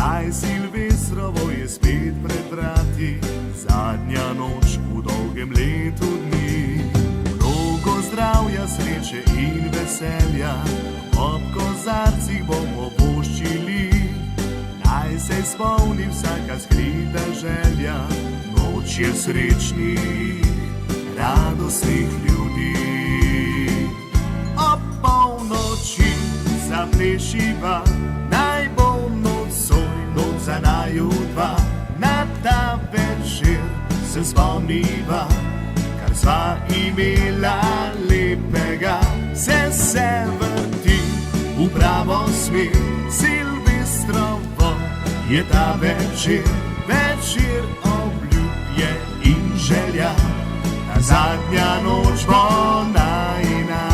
Kraj Silvestrovo je spet pred vrati, zadnja noč v dolgem letu dni. Mnogo zdravja, sreče in veselja, ob kozarcih bomo voščili. Naj se izpolni vsaka skrita želja, noč je srečnih, radostnih ljudi. Ob polnoči zaplešiva, naj bo nocoj, noč za naju dva. Na ta večer se spomniva, kar sva imela lepega. Se vrti v pravo smer, Silvestrovo je ta večer, večer obljubje in želja. Ta zadnja noč bo najina.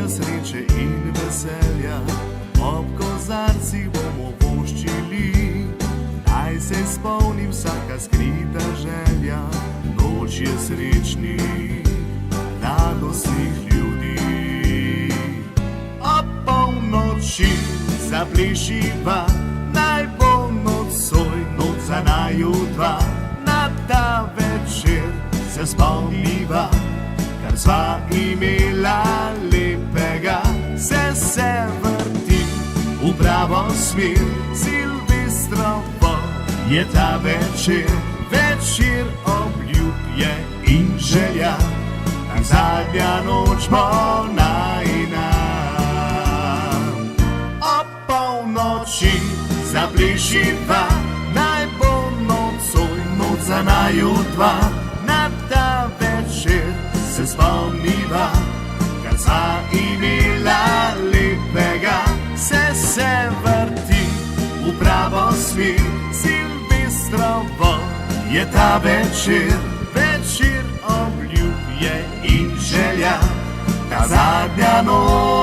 Sreče in veselja, ob kozarcih bomo voščili. Naj se spomni vsaka skrita želja, noč je srečnih, radostnih ljudi. Ob polnoči zaplešiva, naj bo nocoj, noč za naju dva. Na ta večer se spomniva, kar sva imela lepega. Se vrti v pravo smer, Silvestrovo je ta večer, večer obljubje in želja. Ta zadnja noč bo najina. Ob polnoči zaplešiva, naj bo nocoj, noč za naju dva. Na ta večer se spomniva, kar sva imela lepega. Se vrti v pravo smer, Silvestrovo je ta večer, večer obljubje in želja. Ta zadnja noč